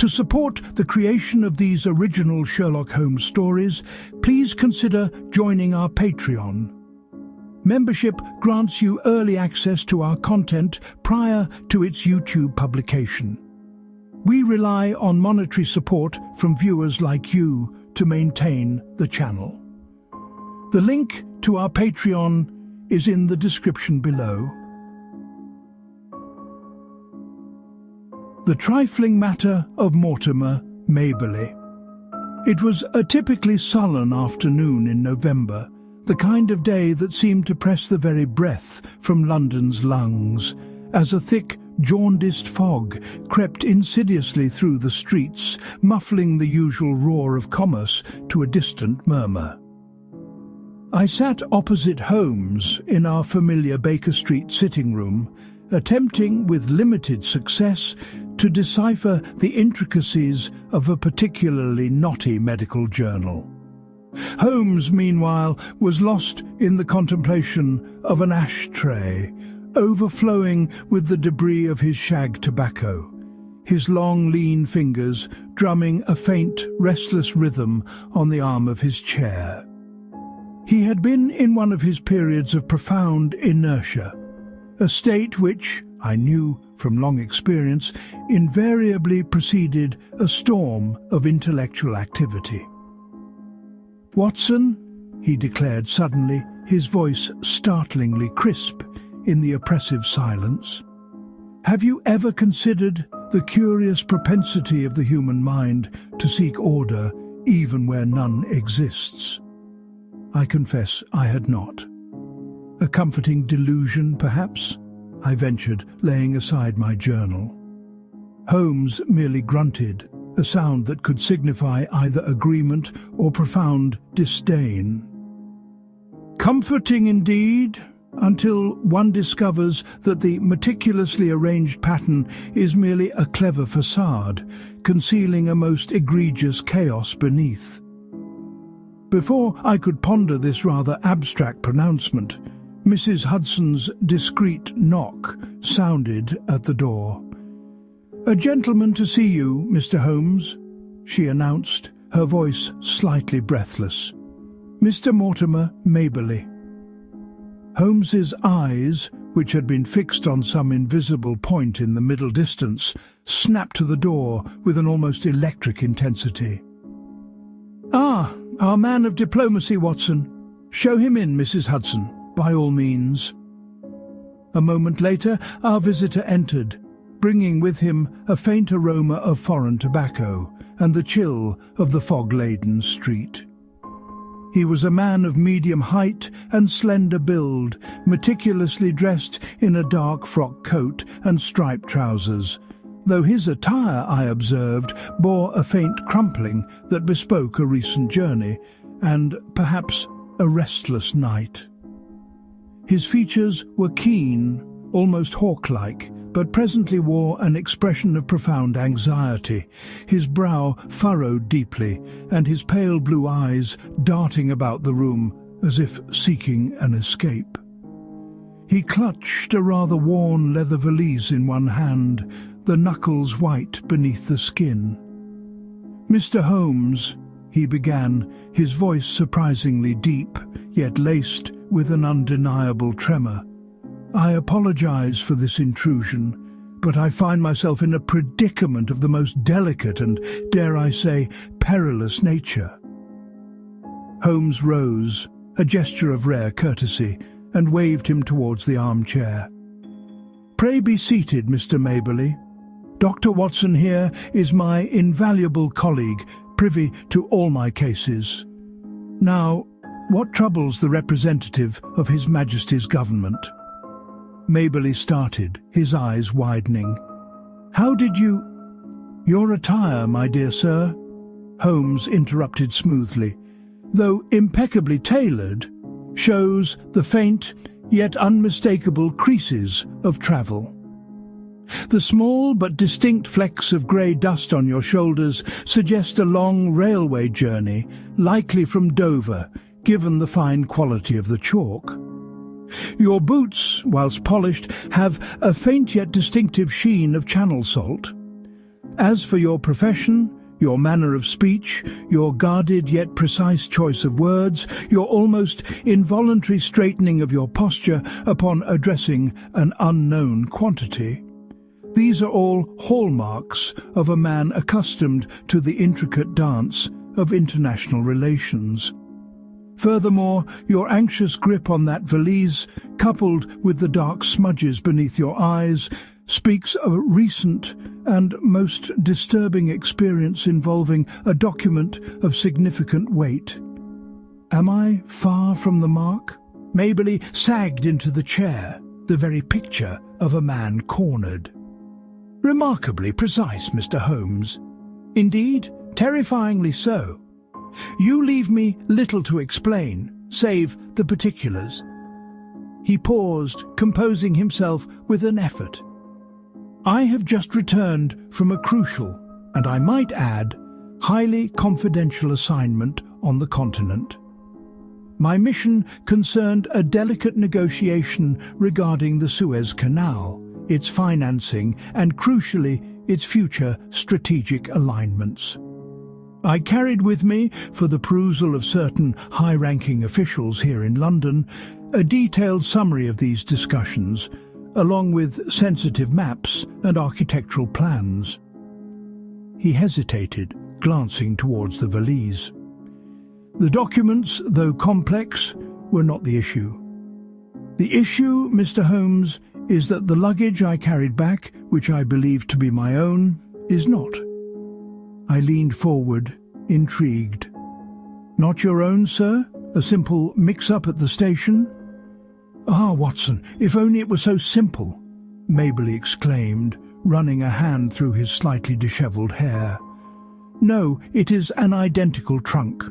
To support the creation of these original Sherlock Holmes stories, please consider joining our Patreon. Membership grants you early access to our content prior to its YouTube publication. We rely on monetary support from viewers like you to maintain the channel. The link to our Patreon is in the description below. The Trifling Matter of Mortimer Maberley. It was a typically sullen afternoon in November, the kind of day that seemed to press the very breath from London's lungs, as a thick, jaundiced fog crept insidiously through the streets, muffling the usual roar of commerce to a distant murmur. I sat opposite Holmes in our familiar Baker Street sitting room, attempting with limited success to decipher the intricacies of a particularly knotty medical journal. Holmes, meanwhile, was lost in the contemplation of an ashtray, overflowing with the debris of his shag tobacco, his long, lean fingers drumming a faint, restless rhythm on the arm of his chair. He had been in one of his periods of profound inertia, a state which, I knew from long experience, invariably preceded a storm of intellectual activity. "Watson," he declared suddenly, his voice startlingly crisp in the oppressive silence, "have you ever considered the curious propensity of the human mind to seek order even where none exists?" I confess I had not. "A comforting delusion, perhaps?" I ventured, laying aside my journal. Holmes merely grunted, a sound that could signify either agreement or profound disdain. "Comforting indeed, until one discovers that the meticulously arranged pattern is merely a clever facade, concealing a most egregious chaos beneath." Before I could ponder this rather abstract pronouncement, Mrs. Hudson's discreet knock sounded at the door. "A gentleman to see you, Mr. Holmes," she announced, her voice slightly breathless. "Mr. Mortimer Maberley." Holmes's eyes, which had been fixed on some invisible point in the middle distance, snapped to the door with an almost electric intensity. "Ah, our man of diplomacy, Watson. Show him in, Mrs. Hudson, by all means." A moment later, our visitor entered, bringing with him a faint aroma of foreign tobacco and the chill of the fog-laden street. He was a man of medium height and slender build, meticulously dressed in a dark frock coat and striped trousers, though his attire, I observed, bore a faint crumpling that bespoke a recent journey and, perhaps, a restless night. His features were keen, almost hawk-like, but presently wore an expression of profound anxiety, his brow furrowed deeply, and his pale blue eyes darting about the room as if seeking an escape. He clutched a rather worn leather valise in one hand, the knuckles white beneath the skin. "Mr. Holmes," he began, his voice surprisingly deep, yet laced with an undeniable tremor, "I apologize for this intrusion, but I find myself in a predicament of the most delicate and, dare I say, perilous nature." Holmes rose, a gesture of rare courtesy, and waved him towards the armchair. "Pray be seated, Mr. Maberley. Dr. Watson here is my invaluable colleague, privy to all my cases. Now, what troubles the representative of His Majesty's government?" Maberley started, his eyes widening. "How did you—" "Your attire, my dear sir," Holmes interrupted smoothly, "though impeccably tailored, shows the faint yet unmistakable creases of travel. The small but distinct flecks of grey dust on your shoulders suggest a long railway journey, likely from Dover, given the fine quality of the chalk. Your boots, whilst polished, have a faint yet distinctive sheen of Channel salt. As for your profession, your manner of speech, your guarded yet precise choice of words, your almost involuntary straightening of your posture upon addressing an unknown quantity, these are all hallmarks of a man accustomed to the intricate dance of international relations. Furthermore, your anxious grip on that valise, coupled with the dark smudges beneath your eyes, speaks of a recent and most disturbing experience involving a document of significant weight. Am I far from the mark? Maberley sagged into the chair, the very picture of a man cornered. Remarkably precise, Mr. Holmes. Indeed, terrifyingly so. You leave me little to explain, save the particulars. He paused, composing himself with an effort. I have just returned from a crucial, and I might add, highly confidential assignment on the continent. My mission concerned a delicate negotiation regarding the Suez Canal, its financing, and crucially, its future strategic alignments. I carried with me, for the perusal of certain high-ranking officials here in London, a detailed summary of these discussions, along with sensitive maps and architectural plans. He hesitated, glancing towards the valise. The documents, though complex, were not the issue. The issue, Mr. Holmes, is that the luggage I carried back, which I believed to be my own, is not. I leaned forward, intrigued. Not your own, sir? A simple mix-up at the station? Ah, Watson, if only it were so simple, Maberley exclaimed, running a hand through his slightly dishevelled hair. No, it is an identical trunk.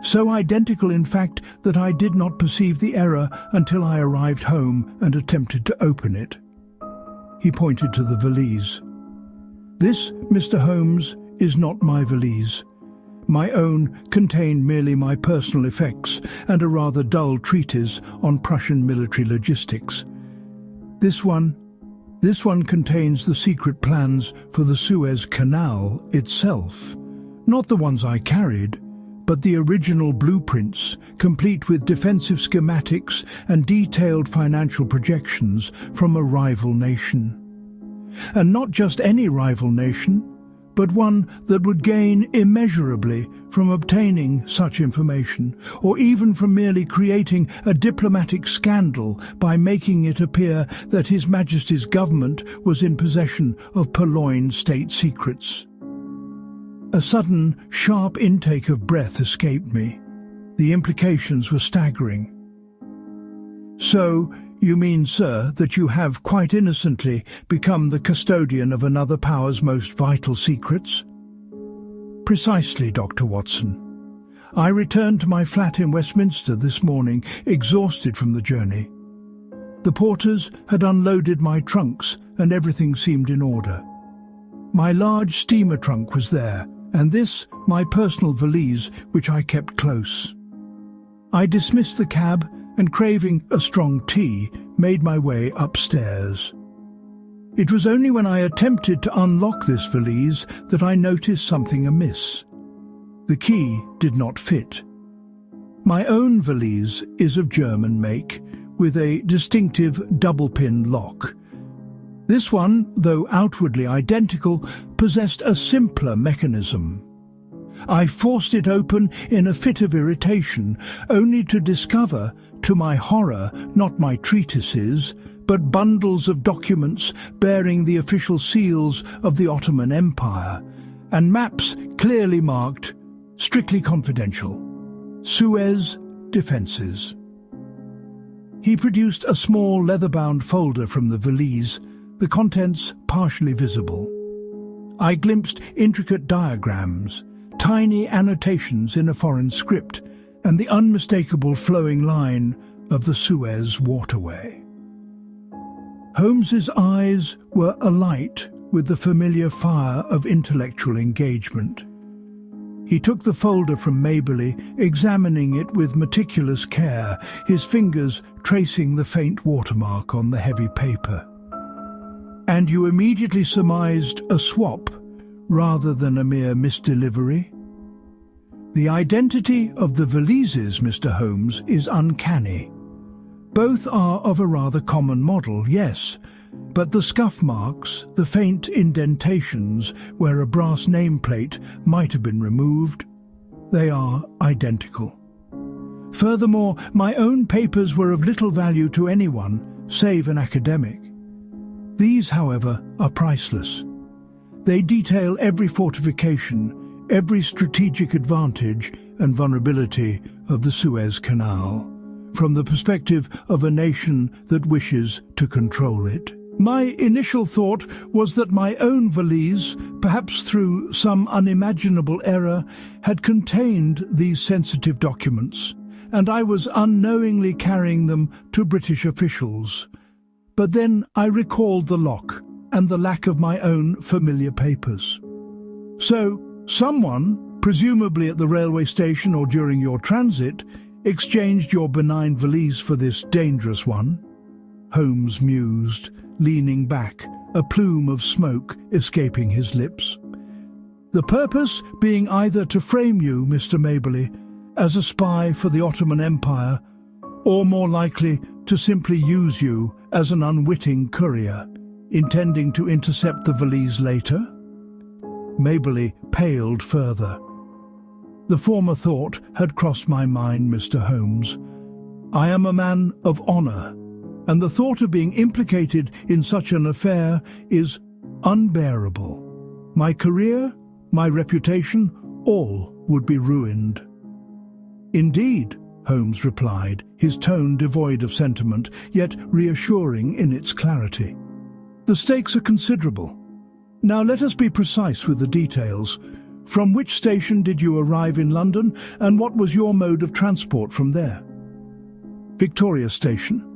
So identical, in fact, that I did not perceive the error until I arrived home and attempted to open it. He pointed to the valise. This, Mr. Holmes, is not my valise. My own contained merely my personal effects and a rather dull treatise on Prussian military logistics. This one contains the secret plans for the Suez Canal itself. Not the ones I carried, but the original blueprints, complete with defensive schematics and detailed financial projections from a rival nation. And not just any rival nation, but one that would gain immeasurably from obtaining such information, or even from merely creating a diplomatic scandal by making it appear that His Majesty's government was in possession of purloined state secrets. A sudden, sharp intake of breath escaped me. The implications were staggering. So, you mean, sir, that you have quite innocently become the custodian of another power's most vital secrets? Precisely, Dr. Watson. I returned to my flat in Westminster this morning, exhausted from the journey. The porters had unloaded my trunks and everything seemed in order. My large steamer trunk was there, and this, my personal valise, which I kept close. I dismissed the cab and, craving a strong tea, made my way upstairs. It was only when I attempted to unlock this valise that I noticed something amiss. The key did not fit. My own valise is of German make, with a distinctive double-pin lock. This one, though outwardly identical, possessed a simpler mechanism. I forced it open in a fit of irritation, only to discover, to my horror, not my treatises, but bundles of documents bearing the official seals of the Ottoman Empire, and maps clearly marked, strictly confidential, Suez Defences. He produced a small leather-bound folder from the valise, the contents partially visible. I glimpsed intricate diagrams, tiny annotations in a foreign script, and the unmistakable flowing line of the Suez waterway. Holmes's eyes were alight with the familiar fire of intellectual engagement. He took the folder from Maberley, examining it with meticulous care, his fingers tracing the faint watermark on the heavy paper. And you immediately surmised a swap rather than a mere misdelivery? The identity of the valises, Mr. Holmes, is uncanny. Both are of a rather common model, yes, but the scuff marks, the faint indentations where a brass nameplate might have been removed, they are identical. Furthermore, my own papers were of little value to anyone, save an academic. These, however, are priceless. They detail every fortification, every strategic advantage and vulnerability of the Suez Canal, from the perspective of a nation that wishes to control it. My initial thought was that my own valise, perhaps through some unimaginable error, had contained these sensitive documents, and I was unknowingly carrying them to British officials. But then I recalled the lock and the lack of my own familiar papers. So, someone, presumably at the railway station or during your transit, exchanged your benign valise for this dangerous one? Holmes mused, leaning back, a plume of smoke escaping his lips. The purpose being either to frame you, Mr. Maberley, as a spy for the Ottoman Empire, or more likely to simply use you as an unwitting courier, intending to intercept the valise later? Maberley paled further. The former thought had crossed my mind, Mr. Holmes. I am a man of honour, and the thought of being implicated in such an affair is unbearable. My career, my reputation, all would be ruined. Indeed, Holmes replied, his tone devoid of sentiment, yet reassuring in its clarity. The stakes are considerable. Now let us be precise with the details. From which station did you arrive in London, and what was your mode of transport from there? Victoria Station.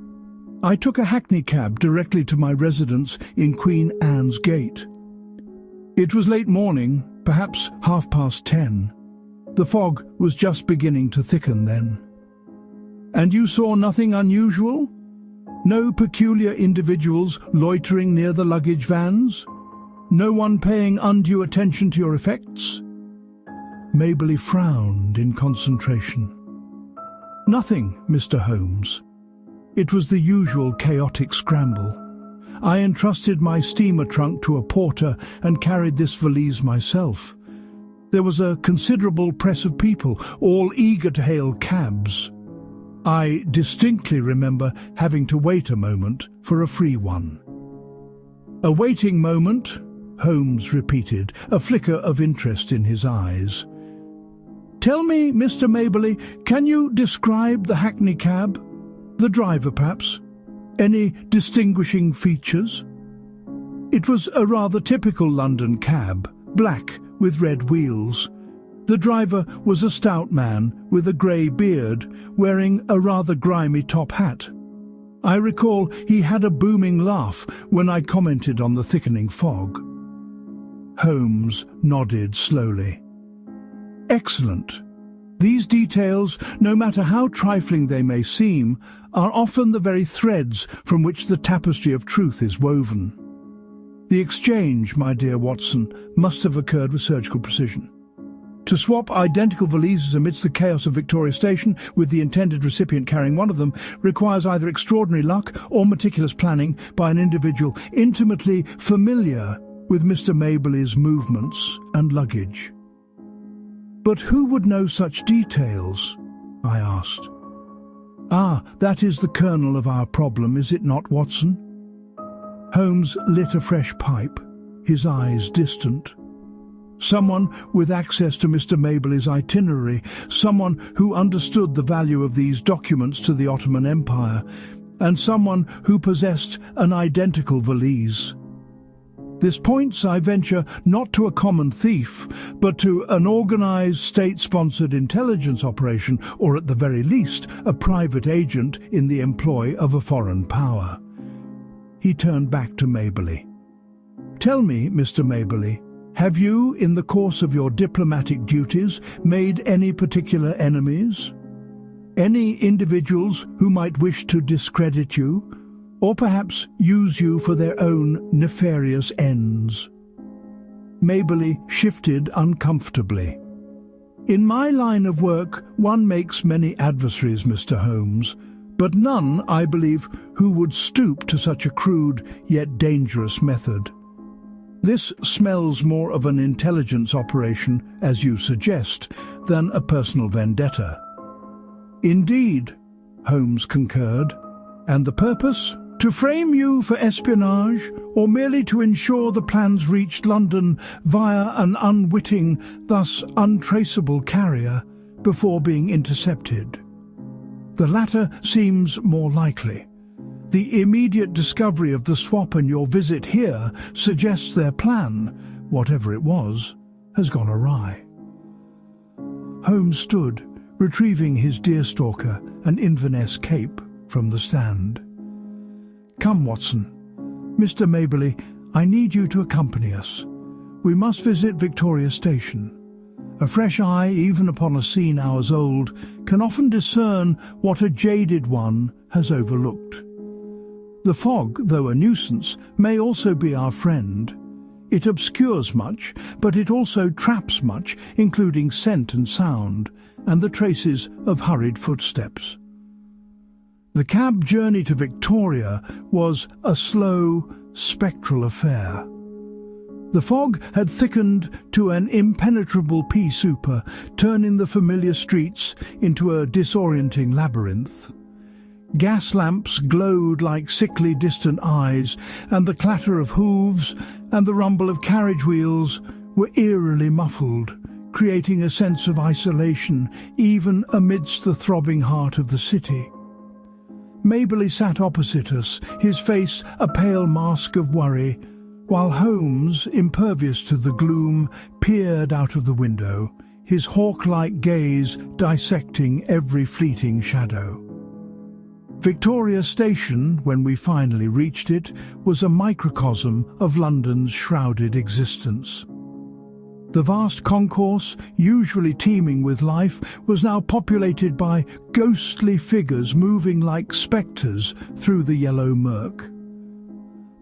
I took a hackney cab directly to my residence in Queen Anne's Gate. It was late morning, perhaps 10:30. The fog was just beginning to thicken then. And you saw nothing unusual? No peculiar individuals loitering near the luggage vans? No one paying undue attention to your effects? Maberley frowned in concentration. Nothing, Mr. Holmes. It was the usual chaotic scramble. I entrusted my steamer trunk to a porter and carried this valise myself. There was a considerable press of people, all eager to hail cabs. I distinctly remember having to wait a moment for a free one. A waiting moment, Holmes repeated, a flicker of interest in his eyes. Tell me, Mr. Maberley, can you describe the hackney cab? The driver, perhaps? Any distinguishing features? It was a rather typical London cab, black with red wheels. The driver was a stout man with a grey beard, wearing a rather grimy top hat. I recall he had a booming laugh when I commented on the thickening fog. Holmes nodded slowly. Excellent. These details, no matter how trifling they may seem, are often the very threads from which the tapestry of truth is woven. The exchange, my dear Watson, must have occurred with surgical precision. To swap identical valises amidst the chaos of Victoria Station, with the intended recipient carrying one of them, requires either extraordinary luck or meticulous planning by an individual intimately familiar with Mr. Maberley's movements and luggage. But who would know such details? I asked. Ah, that is the kernel of our problem, is it not, Watson? Holmes lit a fresh pipe, his eyes distant. Someone with access to Mr. Maberley's itinerary, someone who understood the value of these documents to the Ottoman Empire, and someone who possessed an identical valise. This points, I venture, not to a common thief, but to an organized state-sponsored intelligence operation, or at the very least, a private agent in the employ of a foreign power. He turned back to Maberley. Tell me, Mr. Maberley, have you, in the course of your diplomatic duties, made any particular enemies? Any individuals who might wish to discredit you, or perhaps use you for their own nefarious ends? Maberley shifted uncomfortably. "In my line of work, one makes many adversaries, Mr. Holmes, but none, I believe, who would stoop to such a crude yet dangerous method. This smells more of an intelligence operation, as you suggest, than a personal vendetta." "Indeed," Holmes concurred. "And the purpose? To frame you for espionage, or merely to ensure the plans reached London via an unwitting, thus untraceable carrier before being intercepted?" "The latter seems more likely. The immediate discovery of the swap and your visit here suggests their plan, whatever it was, has gone awry." Holmes stood, retrieving his deerstalker and Inverness cape from the stand. "Come, Watson. Mr. Maberley, I need you to accompany us. We must visit Victoria Station. A fresh eye, even upon a scene hours old, can often discern what a jaded one has overlooked. The fog, though a nuisance, may also be our friend. It obscures much, but it also traps much, including scent and sound, and the traces of hurried footsteps." The cab journey to Victoria was a slow, spectral affair. The fog had thickened to an impenetrable pea souper, turning the familiar streets into a disorienting labyrinth. Gas lamps glowed like sickly distant eyes, and the clatter of hooves and the rumble of carriage wheels were eerily muffled, creating a sense of isolation even amidst the throbbing heart of the city. Maberley sat opposite us, his face a pale mask of worry, while Holmes, impervious to the gloom, peered out of the window, his hawk-like gaze dissecting every fleeting shadow. Victoria Station, when we finally reached it, was a microcosm of London's shrouded existence. The vast concourse, usually teeming with life, was now populated by ghostly figures moving like spectres through the yellow murk.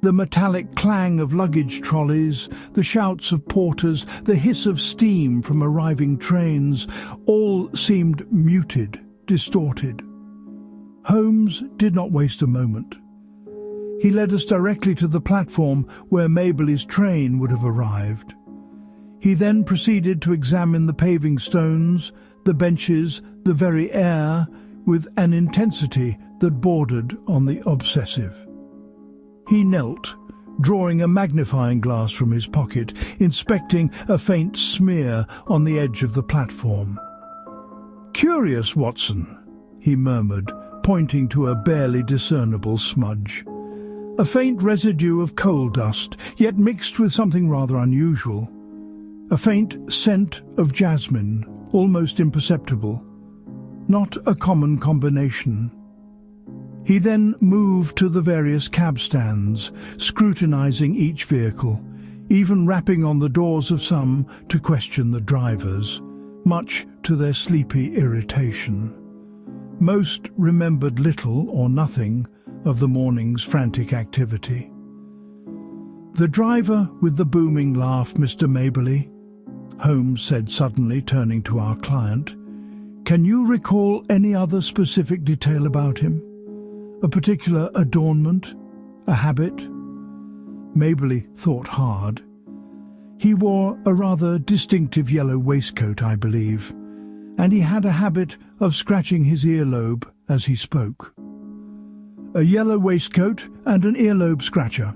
The metallic clang of luggage trolleys, the shouts of porters, the hiss of steam from arriving trains, all seemed muted, distorted. Holmes did not waste a moment. He led us directly to the platform where Maberley's train would have arrived. He then proceeded to examine the paving stones, the benches, the very air, with an intensity that bordered on the obsessive. He knelt, drawing a magnifying glass from his pocket, inspecting a faint smear on the edge of the platform. "Curious, Watson," he murmured, pointing to a barely discernible smudge. A faint residue of coal dust, yet mixed with something rather unusual. A faint scent of jasmine, almost imperceptible. Not a common combination. He then moved to the various cab stands, scrutinizing each vehicle, even rapping on the doors of some to question the drivers, much to their sleepy irritation. Most remembered little or nothing of the morning's frantic activity. "The driver with the booming laugh, Mr. Maberley," Holmes said suddenly, turning to our client. "Can you recall any other specific detail about him? A particular adornment? A habit?" Maberley thought hard. "He wore a rather distinctive yellow waistcoat, I believe, and he had a habit of scratching his earlobe as he spoke." "A yellow waistcoat and an earlobe scratcher,"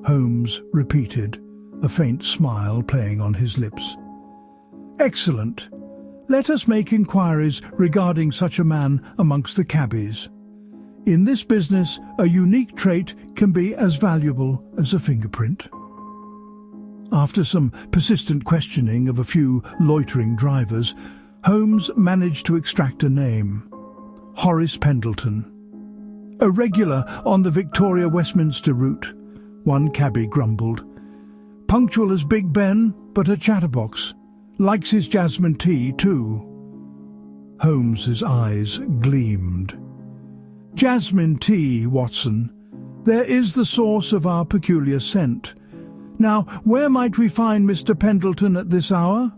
Holmes repeated, a faint smile playing on his lips. "Excellent. Let us make inquiries regarding such a man amongst the cabbies. In this business, a unique trait can be as valuable as a fingerprint." After some persistent questioning of a few loitering drivers, Holmes managed to extract a name: Horace Pendleton. "A regular on the Victoria-Westminster route," one cabby grumbled. "Punctual as Big Ben, but a chatterbox. Likes his jasmine tea, too." Holmes's eyes gleamed. "Jasmine tea, Watson. There is the source of our peculiar scent. Now, where might we find Mr. Pendleton at this hour?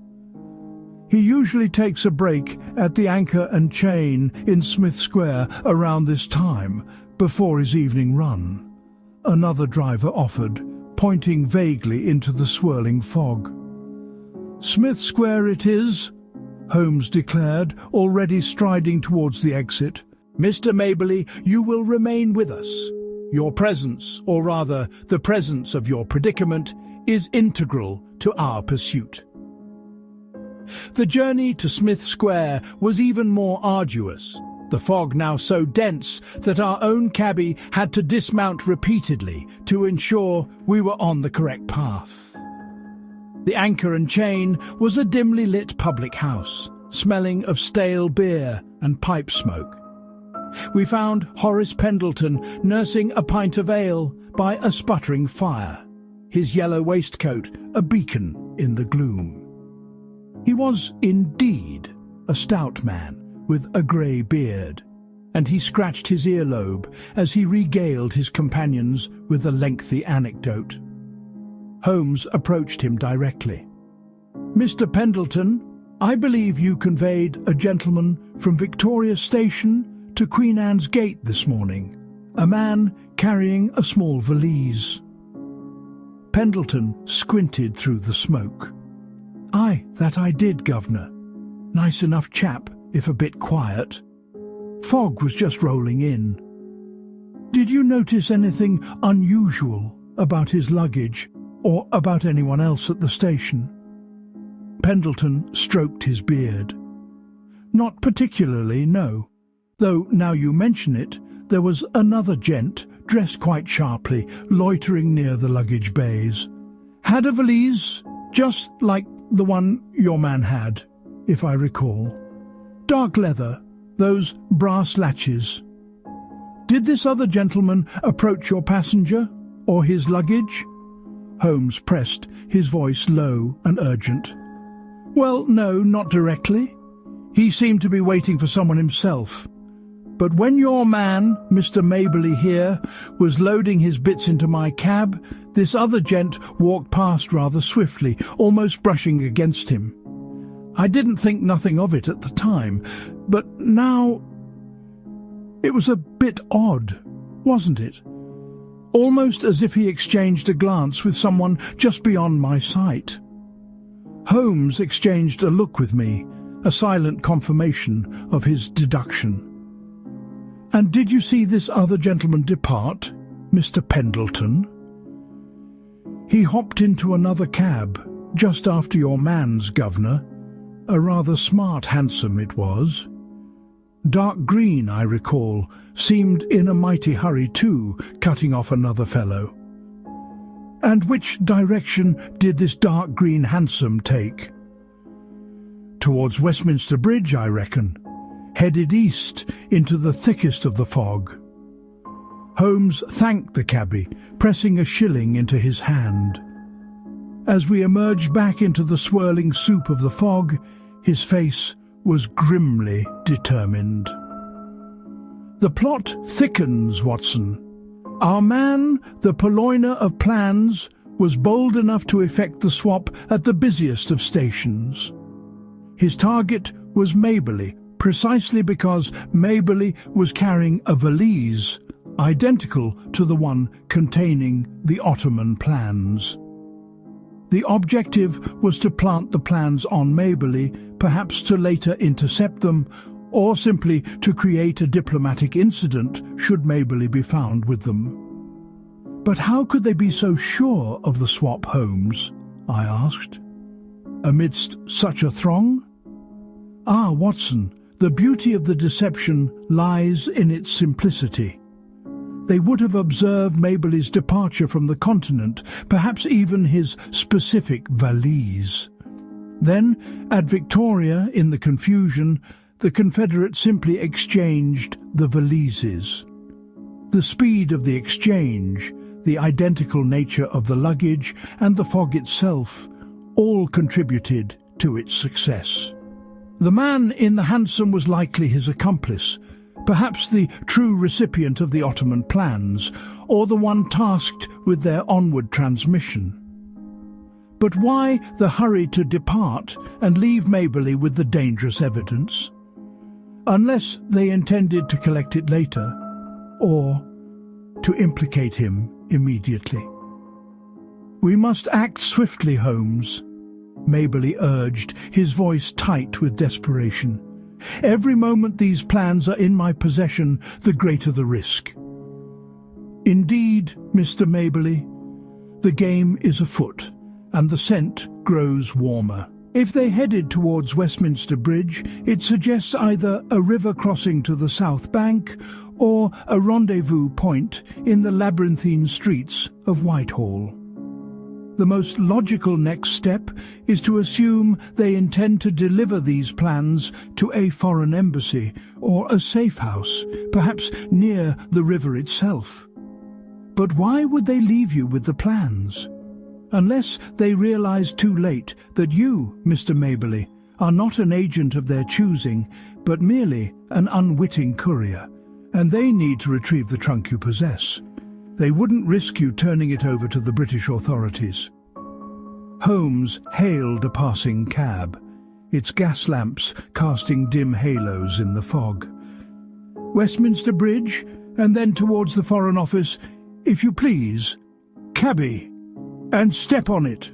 He usually takes a break at the Anchor and Chain in Smith Square around this time, before his evening run. Another driver offered, pointing vaguely into the swirling fog. Smith Square it is, Holmes declared, already striding towards the exit. Mr. Maberley, you will remain with us. Your presence, or rather the presence of your predicament, is integral to our pursuit. The journey to Smith Square was even more arduous, the fog now so dense that our own cabbie had to dismount repeatedly to ensure we were on the correct path. The Anchor and Chain was a dimly lit public house, smelling of stale beer and pipe smoke. We found Horace Pendleton nursing a pint of ale by a sputtering fire, his yellow waistcoat a beacon in the gloom. He was indeed a stout man with a grey beard, and he scratched his earlobe as he regaled his companions with a lengthy anecdote. Holmes approached him directly. "Mr. Pendleton, I believe you conveyed a gentleman from Victoria Station to Queen Anne's Gate this morning, a man carrying a small valise." Pendleton squinted through the smoke. "Aye, that I did, Governor. Nice enough chap, if a bit quiet. Fog was just rolling in." "Did you notice anything unusual about his luggage, or about anyone else at the station?" Pendleton stroked his beard. "Not particularly, no. Though, now you mention it, there was another gent, dressed quite sharply, loitering near the luggage bays. Had a valise, just like the one your man had, if I recall. Dark leather, those brass latches. Did this other gentleman approach your passenger, or his luggage?" Holmes pressed, his voice low and urgent. "Well, no, not directly. He seemed to be waiting for someone himself. But when your man, Mr. Maberley here, was loading his bits into my cab, this other gent walked past rather swiftly, almost brushing against him. I didn't think nothing of it at the time, but now... It was a bit odd, wasn't it? Almost as if he exchanged a glance with someone just beyond my sight." Holmes exchanged a look with me, a silent confirmation of his deduction. "And did you see this other gentleman depart, Mr. Pendleton?" "He hopped into another cab, just after your man's, Governor. A rather smart hansom it was. Dark green, I recall, seemed in a mighty hurry too, cutting off another fellow." "And which direction did this dark green hansom take?" "Towards Westminster Bridge, I reckon. Headed east into the thickest of the fog." Holmes thanked the cabbie, pressing a shilling into his hand. As we emerged back into the swirling soup of the fog, his face was grimly determined. "The plot thickens, Watson. Our man, the purloiner of plans, was bold enough to effect the swap at the busiest of stations. His target was Maberley, precisely because Maberley was carrying a valise identical to the one containing the Ottoman plans. The objective was to plant the plans on Maberley, perhaps to later intercept them, or simply to create a diplomatic incident should Maberley be found with them." "But how could they be so sure of the swap, Holmes?" I asked. "Amidst such a throng?" "Ah, Watson, the beauty of the deception lies in its simplicity. They would have observed Maberley's departure from the continent, perhaps even his specific valise. Then, at Victoria, in the confusion, the Confederates simply exchanged the valises. The speed of the exchange, the identical nature of the luggage, and the fog itself all contributed to its success. The man in the hansom was likely his accomplice, perhaps the true recipient of the Ottoman plans, or the one tasked with their onward transmission. But why the hurry to depart and leave Maberley with the dangerous evidence? Unless they intended to collect it later, or to implicate him immediately. "We must act swiftly, Holmes," Maberley urged, his voice tight with desperation. "Every moment these plans are in my possession, the greater the risk." "Indeed, Mr. Maberley, the game is afoot, and the scent grows warmer. If they headed towards Westminster Bridge, it suggests either a river crossing to the south bank or a rendezvous point in the labyrinthine streets of Whitehall. The most logical next step is to assume they intend to deliver these plans to a foreign embassy or a safe house, perhaps near the river itself. But why would they leave you with the plans? Unless they realize too late that you, Mr. Maberley, are not an agent of their choosing, but merely an unwitting courier, and they need to retrieve the trunk you possess. They wouldn't risk you turning it over to the British authorities." Holmes hailed a passing cab, its gas lamps casting dim halos in the fog. "Westminster Bridge, and then towards the Foreign Office, if you please. Cabby, and step on it."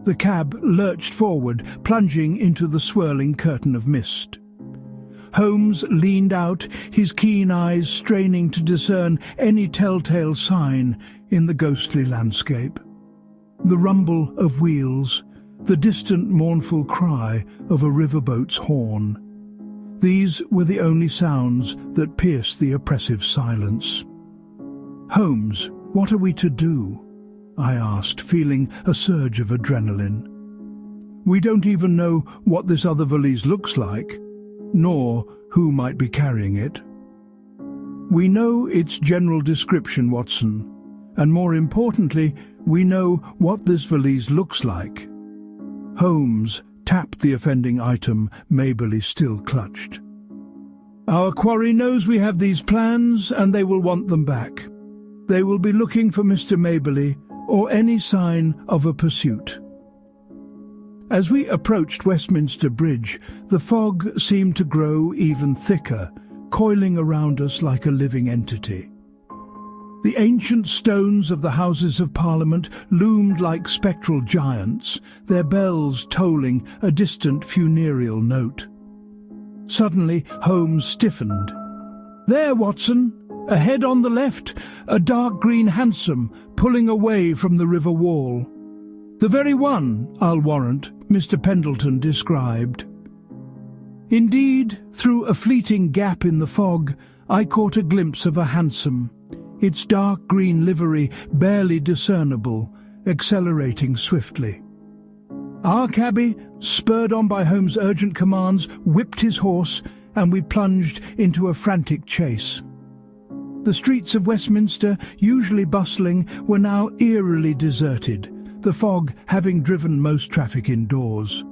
The cab lurched forward, plunging into the swirling curtain of mist. Holmes leaned out, his keen eyes straining to discern any telltale sign in the ghostly landscape. The rumble of wheels, the distant mournful cry of a riverboat's horn. These were the only sounds that pierced the oppressive silence. "Holmes, what are we to do?" I asked, feeling a surge of adrenaline. "We don't even know what this other valise looks like, nor who might be carrying it." "We know its general description, Watson, and more importantly, we know what this valise looks like." Holmes tapped the offending item Maberley still clutched. "Our quarry knows we have these plans, and they will want them back. They will be looking for Mr. Maberley, or any sign of a pursuit." As we approached Westminster Bridge, the fog seemed to grow even thicker, coiling around us like a living entity. The ancient stones of the Houses of Parliament loomed like spectral giants, their bells tolling a distant funereal note. Suddenly, Holmes stiffened. "There, Watson! Ahead on the left, a dark green hansom pulling away from the river wall. The very one, I'll warrant, Mr. Pendleton described." Indeed, through a fleeting gap in the fog, I caught a glimpse of a hansom, its dark green livery barely discernible, accelerating swiftly. Our cabby, spurred on by Holmes' urgent commands, whipped his horse, and we plunged into a frantic chase. The streets of Westminster, usually bustling, were now eerily deserted, the fog having driven most traffic indoors.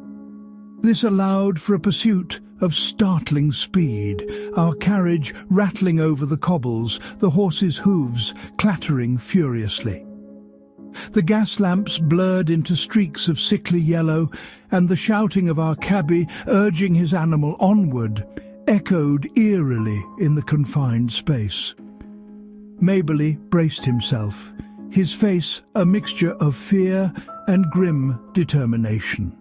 This allowed for a pursuit of startling speed, our carriage rattling over the cobbles, the horses' hooves clattering furiously. The gas lamps blurred into streaks of sickly yellow, and the shouting of our cabby urging his animal onward echoed eerily in the confined space. Maberley braced himself, his face a mixture of fear and grim determination.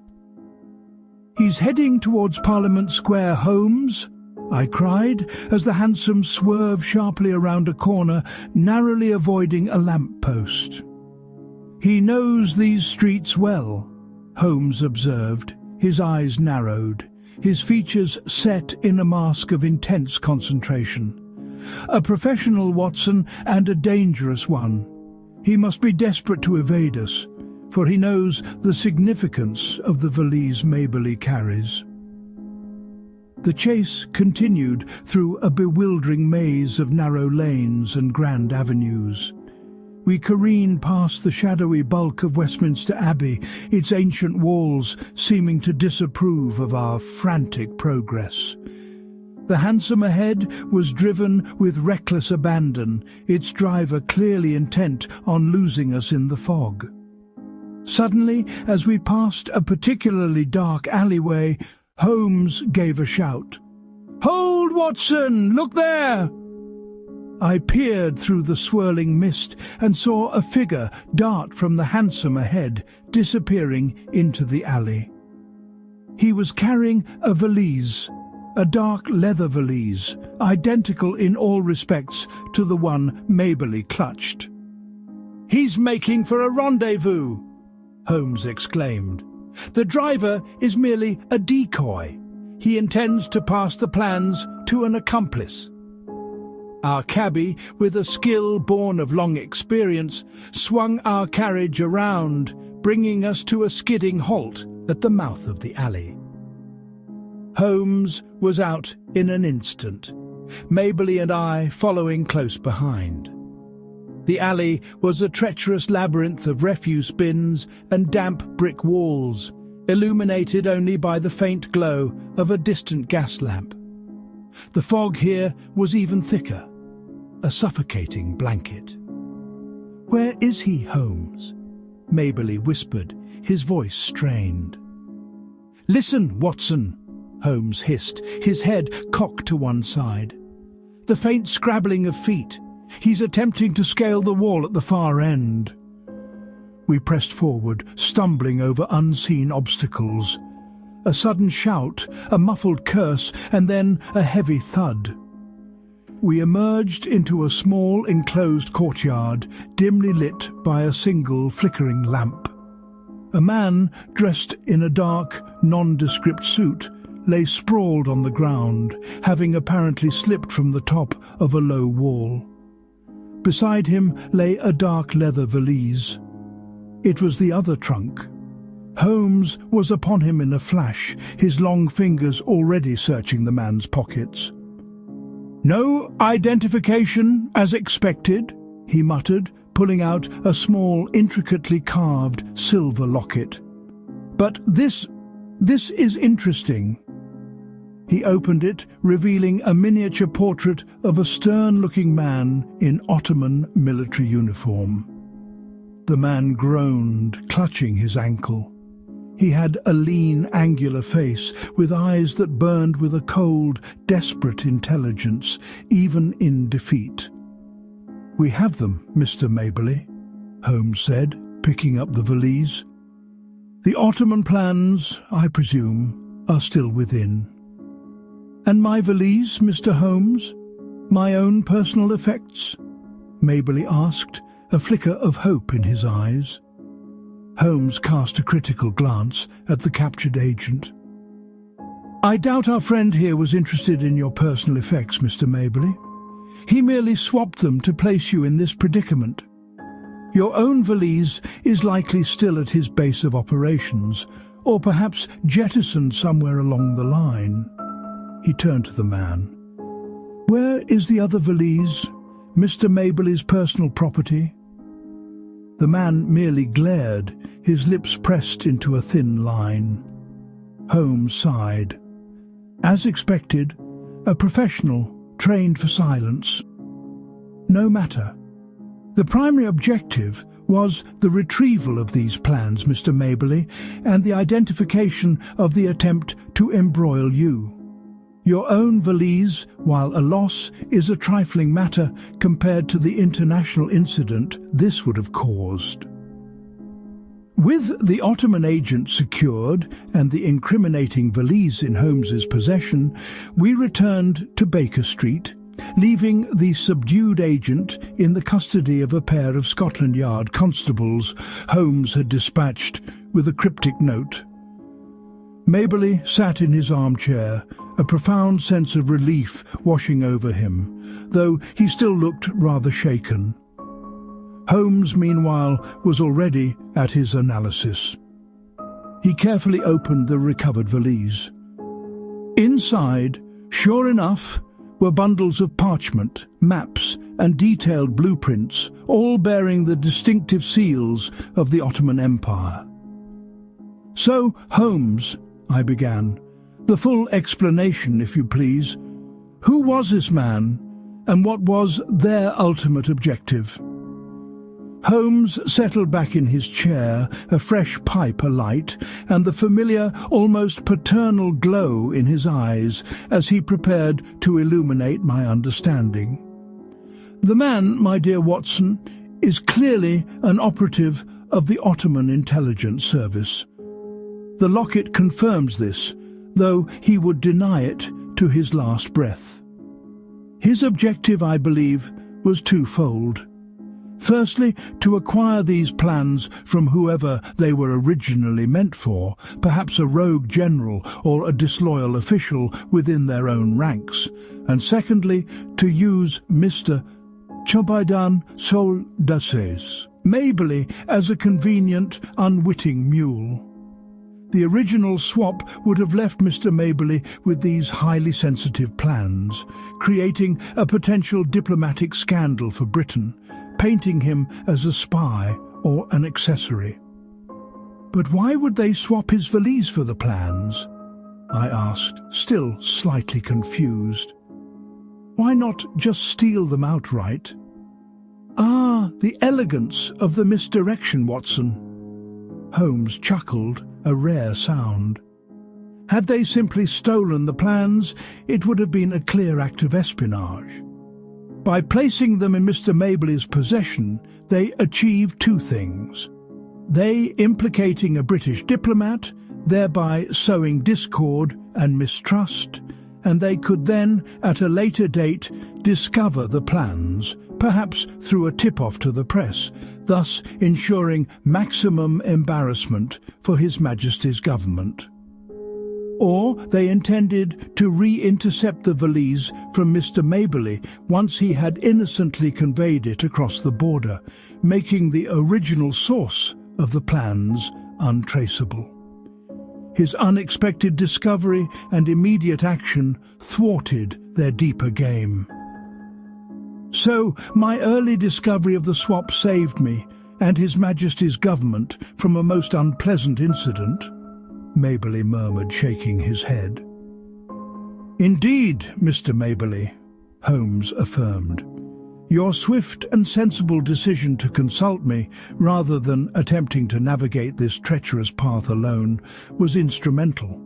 "He's heading towards Parliament Square, Holmes," I cried, as the hansom swerved sharply around a corner, narrowly avoiding a lamp-post. "He knows these streets well," Holmes observed, his eyes narrowed, his features set in a mask of intense concentration. "A professional, Watson, and a dangerous one. He must be desperate to evade us, for he knows the significance of the valise Maberley carries." The chase continued through a bewildering maze of narrow lanes and grand avenues. We careened past the shadowy bulk of Westminster Abbey, its ancient walls seeming to disapprove of our frantic progress. The hansom ahead was driven with reckless abandon, its driver clearly intent on losing us in the fog. Suddenly, as we passed a particularly dark alleyway, Holmes gave a shout. "Hold, Watson! Look there!" I peered through the swirling mist and saw a figure dart from the hansom ahead, disappearing into the alley. He was carrying a valise, a dark leather valise, identical in all respects to the one Maberley clutched. "He's making for a rendezvous," Holmes exclaimed. "The driver is merely a decoy. He intends to pass the plans to an accomplice." Our cabby, with a skill born of long experience, swung our carriage around, bringing us to a skidding halt at the mouth of the alley. Holmes was out in an instant, Maberley and I following close behind. The alley was a treacherous labyrinth of refuse bins and damp brick walls, illuminated only by the faint glow of a distant gas lamp. The fog here was even thicker, a suffocating blanket. "Where is he, Holmes?" Maberley whispered, his voice strained. "Listen, Watson," Holmes hissed, his head cocked to one side. "The faint scrabbling of feet. He's attempting to scale the wall at the far end." We pressed forward, stumbling over unseen obstacles. A sudden shout, a muffled curse, and then a heavy thud. We emerged into a small enclosed courtyard, dimly lit by a single flickering lamp. A man, dressed in a dark, nondescript suit, lay sprawled on the ground, having apparently slipped from the top of a low wall. Beside him lay a dark leather valise. It was the other trunk. Holmes was upon him in a flash, his long fingers already searching the man's pockets. "No identification, as expected," he muttered, pulling out a small, intricately carved silver locket. "But this is interesting." He opened it, revealing a miniature portrait of a stern-looking man in Ottoman military uniform. The man groaned, clutching his ankle. He had a lean, angular face, with eyes that burned with a cold, desperate intelligence, even in defeat. "We have them, Mr. Maberley," Holmes said, picking up the valise. "The Ottoman plans, I presume, are still within." "And my valise, Mr. Holmes? My own personal effects?" Maberley asked, a flicker of hope in his eyes. Holmes cast a critical glance at the captured agent. "I doubt our friend here was interested in your personal effects, Mr. Maberley. He merely swapped them to place you in this predicament. Your own valise is likely still at his base of operations, or perhaps jettisoned somewhere along the line." He turned to the man. "Where is the other valise, Mr. Maberley's personal property?" The man merely glared, his lips pressed into a thin line. Holmes sighed. As expected, a professional, trained for silence. "No matter. The primary objective was the retrieval of these plans, Mr. Maberley, and the identification of the attempt to embroil you. Your own valise, while a loss, is a trifling matter compared to the international incident this would have caused." With the Ottoman agent secured and the incriminating valise in Holmes's possession, we returned to Baker Street, leaving the subdued agent in the custody of a pair of Scotland Yard constables Holmes had dispatched with a cryptic note. Maberley sat in his armchair, a profound sense of relief washing over him, though he still looked rather shaken. Holmes, meanwhile, was already at his analysis. He carefully opened the recovered valise. Inside, sure enough, were bundles of parchment, maps, and detailed blueprints, all bearing the distinctive seals of the Ottoman Empire. "So, Holmes," I began, "the full explanation, if you please. Who was this man, and what was their ultimate objective?" Holmes settled back in his chair, a fresh pipe alight, and the familiar, almost paternal glow in his eyes as he prepared to illuminate my understanding. "The man, my dear Watson, is clearly an operative of the Ottoman Intelligence Service. The locket confirms this, though he would deny it to his last breath. His objective, I believe, was twofold. Firstly, to acquire these plans from whoever they were originally meant for, perhaps a rogue general or a disloyal official within their own ranks, and secondly, to use Mr. Chobaidan Sol Dasses Maberley as a convenient, unwitting mule. The original swap would have left Mr. Maberley with these highly sensitive plans, creating a potential diplomatic scandal for Britain, painting him as a spy or an accessory. But why would they swap his valise for the plans? I asked, still slightly confused. Why not just steal them outright? Ah, the elegance of the misdirection, Watson. Holmes chuckled, a rare sound. Had they simply stolen the plans, it would have been a clear act of espionage. By placing them in Mr. Maberley's possession, they achieved two things. They implicating a British diplomat, thereby sowing discord and mistrust, and they could then, at a later date, discover the plans, perhaps through a tip-off to the press, thus ensuring maximum embarrassment for His Majesty's government. Or they intended to re-intercept the valise from Mr. Maberley once he had innocently conveyed it across the border, making the original source of the plans untraceable. His unexpected discovery and immediate action thwarted their deeper game. So my early discovery of the swap saved me and His Majesty's government from a most unpleasant incident, Maberley murmured, shaking his head. Indeed, Mr. Maberley, Holmes affirmed. Your swift and sensible decision to consult me, rather than attempting to navigate this treacherous path alone, was instrumental.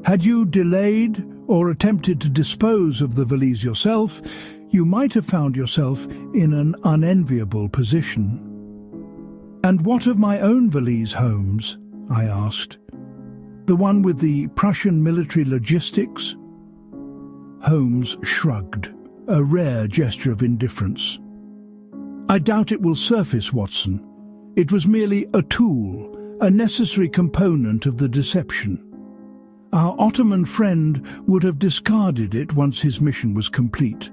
Had you delayed or attempted to dispose of the valise yourself, you might have found yourself in an unenviable position. And what of my own valise, Holmes? I asked. The one with the Prussian military logistics? Holmes shrugged, a rare gesture of indifference. I doubt it will surface, Watson. It was merely a tool, a necessary component of the deception. Our Ottoman friend would have discarded it once his mission was complete.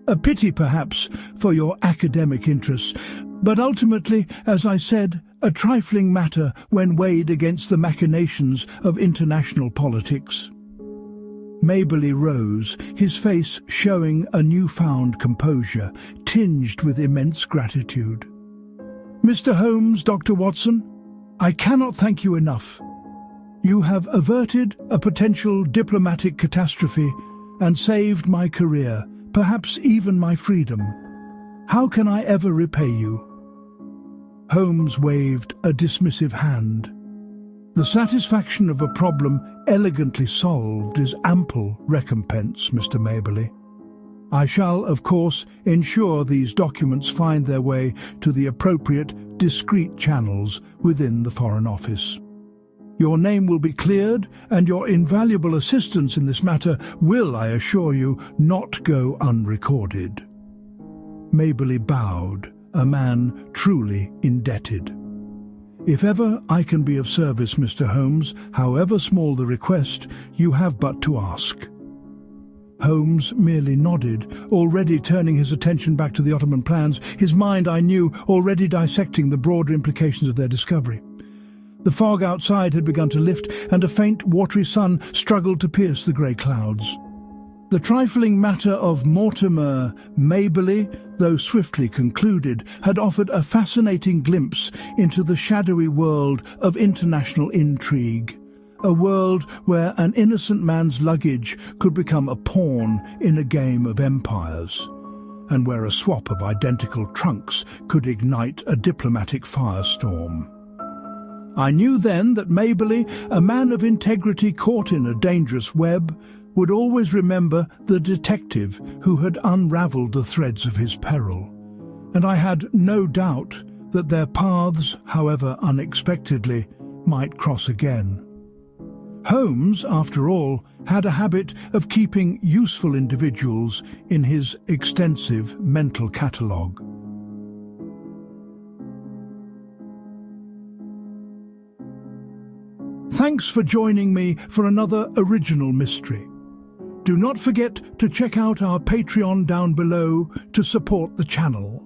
A pity, perhaps, for your academic interests, but ultimately, as I said, a trifling matter when weighed against the machinations of international politics. Maberley rose, his face showing a newfound composure, tinged with immense gratitude. Mr. Holmes, Dr. Watson, I cannot thank you enough. You have averted a potential diplomatic catastrophe and saved my career, perhaps even my freedom. How can I ever repay you? Holmes waved a dismissive hand. The satisfaction of a problem elegantly solved is ample recompense, Mr. Maberley. I shall, of course, ensure these documents find their way to the appropriate, discreet channels within the Foreign Office. Your name will be cleared, and your invaluable assistance in this matter will, I assure you, not go unrecorded. Maberley bowed, a man truly indebted. If ever I can be of service, Mr. Holmes, however small the request, you have but to ask. Holmes merely nodded, already turning his attention back to the Ottoman plans, his mind, I knew, already dissecting the broader implications of their discovery. The fog outside had begun to lift, and a faint, watery sun struggled to pierce the grey clouds. The trifling matter of Mortimer Maberley, though swiftly concluded, had offered a fascinating glimpse into the shadowy world of international intrigue, a world where an innocent man's luggage could become a pawn in a game of empires. and where a swap of identical trunks could ignite a diplomatic firestorm. I knew then that Maberley, a man of integrity caught in a dangerous web, would always remember the detective who had unravelled the threads of his peril, and I had no doubt that their paths, however unexpectedly, might cross again. Holmes, after all, had a habit of keeping useful individuals in his extensive mental catalogue. Thanks for joining me for another original mystery. Do not forget to check out our Patreon down below to support the channel.